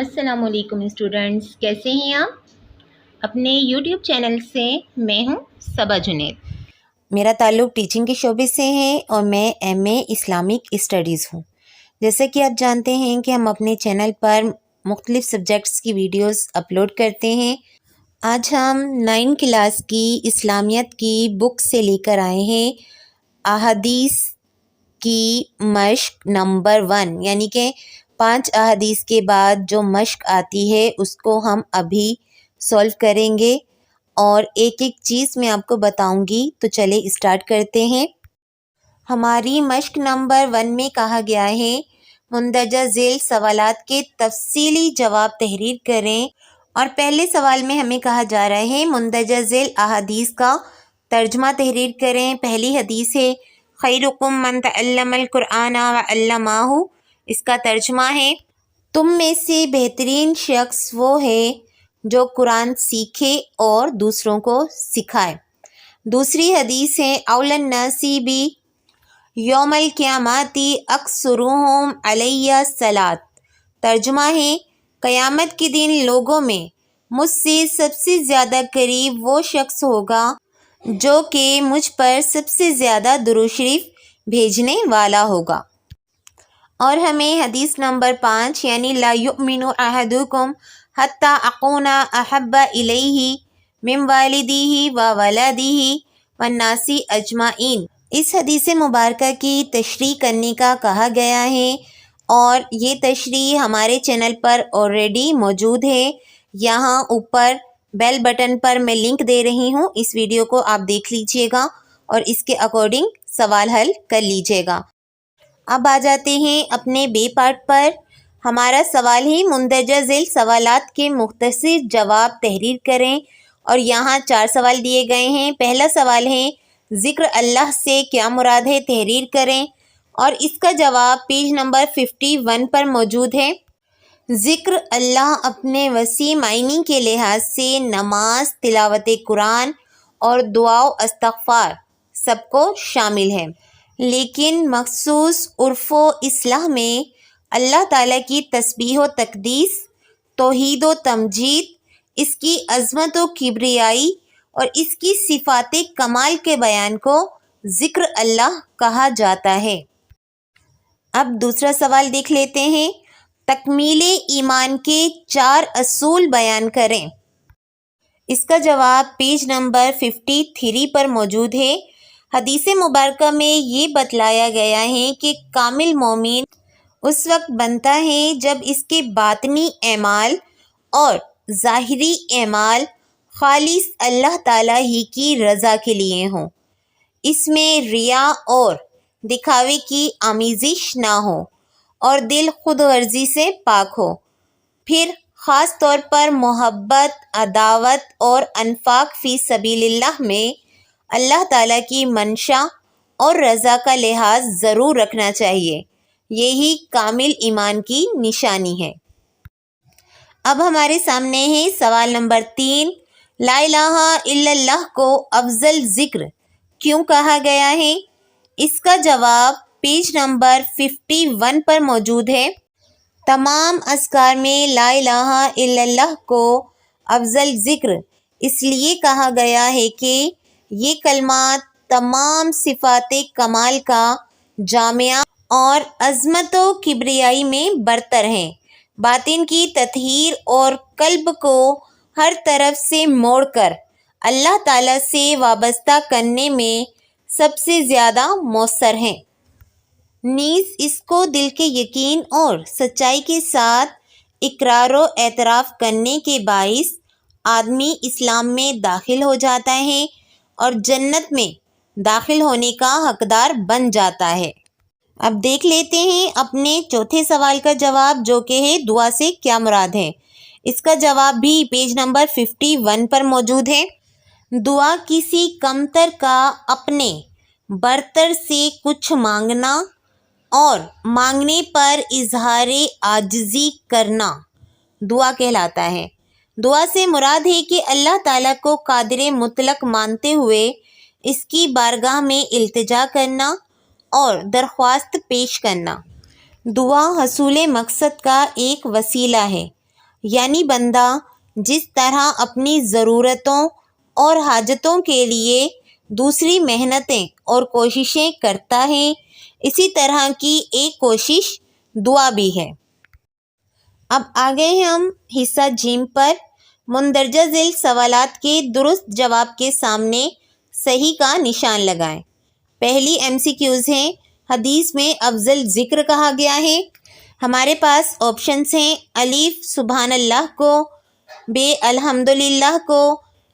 السلام علیکم اسٹوڈنٹس، کیسے ہیں آپ؟ اپنے یوٹیوب چینل سے میں ہوں صبا جنید۔ میرا تعلق ٹیچنگ کے شعبے سے ہے اور میں ایم اے اسلامک اسٹڈیز ہوں۔ جیسا کہ آپ جانتے ہیں کہ ہم اپنے چینل پر مختلف سبجیکٹس کی ویڈیوز اپلوڈ کرتے ہیں۔ آج ہم 9 کلاس کی اسلامیت کی بک سے لے کر آئے ہیں احادیث کی مشق نمبر 1، یعنی کہ 5 احادیث کے بعد جو مشق آتی ہے اس کو ہم ابھی سولو کریں گے اور ایک ایک چیز میں آپ کو بتاؤں گی۔ تو چلے اسٹارٹ کرتے ہیں۔ ہماری مشق نمبر 1 میں کہا گیا ہے مندرجہ ذیل سوالات کے تفصیلی جواب تحریر کریں، اور پہلے سوال میں ہمیں کہا جا رہا ہے مندرجہ ذیل احادیث کا ترجمہ تحریر کریں۔ پہلی حدیث ہے خیرکم من تعلم القرآن وعلمہ، اس کا ترجمہ ہے تم میں سے بہترین شخص وہ ہے جو قرآن سیکھے اور دوسروں کو سکھائے۔ دوسری حدیث ہے اول الناس بی یوم القیامت اکثرہم علی الصلاۃ، ترجمہ ہے قیامت کے دن لوگوں میں مجھ سے سب سے زیادہ قریب وہ شخص ہوگا جو کہ مجھ پر سب سے زیادہ درود شریف بھیجنے والا ہوگا۔ اور ہمیں حدیث نمبر 5 یعنی لا یؤمن احدکم حتی اکون احب الیہ من والدہ وولدہ والناس اجمعین، اس حدیث مبارکہ کی تشریح کرنے کا کہا گیا ہے، اور یہ تشریح ہمارے چینل پر آلریڈی موجود ہے۔ یہاں اوپر بیل بٹن پر میں لنک دے رہی ہوں، اس ویڈیو کو آپ دیکھ لیجئے گا اور اس کے اکارڈنگ سوال حل کر لیجئے گا۔ اب آ جاتے ہیں اپنے بے پارٹ پر۔ ہمارا سوال ہے مندرجہ ذیل سوالات کے مختصر جواب تحریر کریں، اور یہاں 4 سوال دیے گئے ہیں۔ پہلا سوال ہے ذکر اللہ سے کیا مراد ہے، تحریر کریں، اور اس کا جواب پیج نمبر 51 پر موجود ہے۔ ذکر اللہ اپنے وسیع معنی کے لحاظ سے نماز، تلاوت قرآن اور دعا و استغفار سب کو شامل ہے، لیکن مخصوص عرف و اصطلاح میں اللہ تعالیٰ کی تسبیح و تقدیس، توحید و تمجید، اس کی عظمت و کبریائی اور اس کی صفات کمال کے بیان کو ذکر اللہ کہا جاتا ہے۔ اب دوسرا سوال دیکھ لیتے ہیں، تکمیل ایمان کے 4 اصول بیان کریں، اس کا جواب پیج نمبر 53 پر موجود ہے۔ حدیث مبارکہ میں یہ بتلایا گیا ہے کہ کامل مومن اس وقت بنتا ہے جب اس کے باطنی اعمال اور ظاہری اعمال خالص اللہ تعالیٰ ہی کی رضا کے لیے ہوں، اس میں ریا اور دکھاوے کی آمیزش نہ ہو اور دل خود غرضی سے پاک ہو۔ پھر خاص طور پر محبت، عداوت اور انفاق فی سبیل اللہ میں اللہ تعالیٰ کی منشا اور رضا کا لحاظ ضرور رکھنا چاہیے، یہی کامل ایمان کی نشانی ہے۔ اب ہمارے سامنے ہے سوال نمبر 3، لا الہ الا اللہ کو افضل ذکر کیوں کہا گیا ہے، اس کا جواب پیج نمبر 51 پر موجود ہے۔ تمام اذکار میں لا الہ الا اللہ کو افضل ذکر اس لیے کہا گیا ہے کہ یہ کلمات تمام صفات کمال کا جامعہ اور عظمت و کبریائی میں برتر ہیں، باطن کی تطہیر اور قلب کو ہر طرف سے موڑ کر اللہ تعالیٰ سے وابستہ کرنے میں سب سے زیادہ مؤثر ہیں، نیز اس کو دل کے یقین اور سچائی کے ساتھ اقرار و اعتراف کرنے کے باعث آدمی اسلام میں داخل ہو جاتا ہے اور جنت میں داخل ہونے کا حقدار بن جاتا ہے۔ اب دیکھ لیتے ہیں اپنے چوتھے سوال کا جواب، جو کہ ہے دعا سے کیا مراد ہے، اس کا جواب بھی پیج نمبر 51 پر موجود ہے۔ دعا کسی کمتر کا اپنے برتر سے کچھ مانگنا اور مانگنے پر اظہار عاجزی کرنا دعا کہلاتا ہے۔ دعا سے مراد ہے کہ اللہ تعالیٰ کو قادر مطلق مانتے ہوئے اس کی بارگاہ میں التجا کرنا اور درخواست پیش کرنا۔ دعا حصول مقصد کا ایک وسیلہ ہے یعنی بندہ جس طرح اپنی ضرورتوں اور حاجتوں کے لیے دوسری محنتیں اور کوششیں کرتا ہے، اسی طرح کی ایک کوشش دعا بھی ہے۔ اب آگے ہیں ہم حصہ جیم پر۔ مندرجہ ذیل سوالات کے درست جواب کے سامنے صحیح کا نشان لگائیں۔ پہلی MCQs ہیں، حدیث میں افضل ذکر کہا گیا ہے۔ ہمارے پاس آپشنس ہیں، الف سبحان اللہ کو، بے الحمدللہ کو،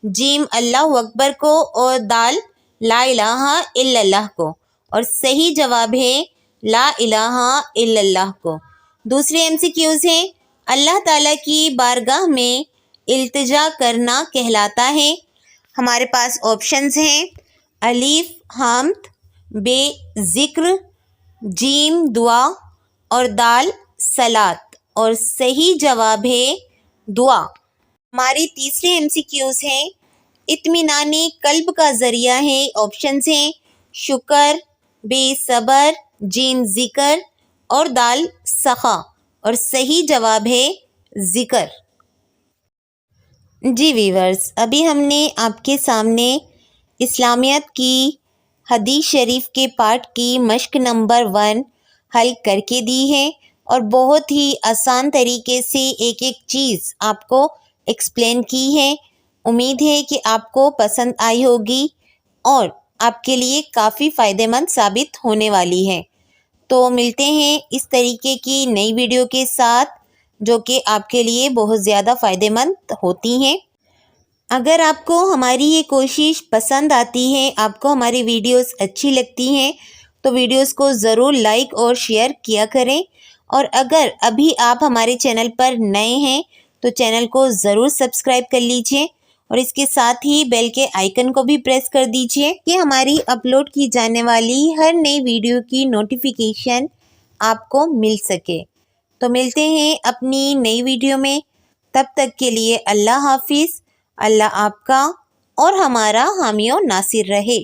جیم اللہ اکبر کو، اور دال لا الہ الا اللہ کو، اور صحیح جواب ہے لا الہ الا اللہ کو۔ دوسری MCQs ہیں، اللہ تعالیٰ کی بارگاہ میں التجا کرنا کہلاتا ہے۔ ہمارے پاس آپشنز ہیں، الف حمد، بے ذکر، جیم دعا، اور دال صلات، اور صحیح جواب ہے دعا۔ ہماری تیسری MCQs ہیں، اطمینان قلب کا ذریعہ ہے۔ آپشنز ہیں، شکر، بے صبر، جیم ذکر، اور دال سخا، اور صحیح جواب ہے ذکر۔ جی ویورز، ابھی ہم نے آپ کے سامنے اسلامیات کی حدیث شریف کے پارٹ کی مشق نمبر 1 حل کر کے دی ہے، اور بہت ہی آسان طریقے سے ایک ایک چیز آپ کو ایکسپلین کی ہے۔ امید ہے کہ آپ کو پسند آئی ہوگی اور آپ کے لیے کافی فائدہ مند ثابت ہونے والی ہے۔ تو ملتے ہیں اس طریقے کی نئی ویڈیو کے ساتھ جو کہ آپ کے لیے بہت زیادہ فائدہ مند ہوتی ہیں۔ اگر آپ کو ہماری یہ کوشش پسند آتی ہے، آپ کو ہماری ویڈیوز اچھی لگتی ہیں، تو ویڈیوز کو ضرور لائک اور شیئر کیا کریں، اور اگر ابھی آپ ہمارے چینل پر نئے ہیں تو چینل کو ضرور سبسکرائب کر لیجئے، اور اس کے ساتھ ہی بیل کے آئیکن کو بھی پریس کر دیجئے کہ ہماری اپلوڈ کی جانے والی ہر نئی ویڈیو کی نوٹیفیکیشن آپ کو مل سکے۔ تو ملتے ہیں اپنی نئی ویڈیو میں، تب تک کے لیے اللہ حافظ۔ اللہ آپ کا اور ہمارا حامی و ناصر رہے۔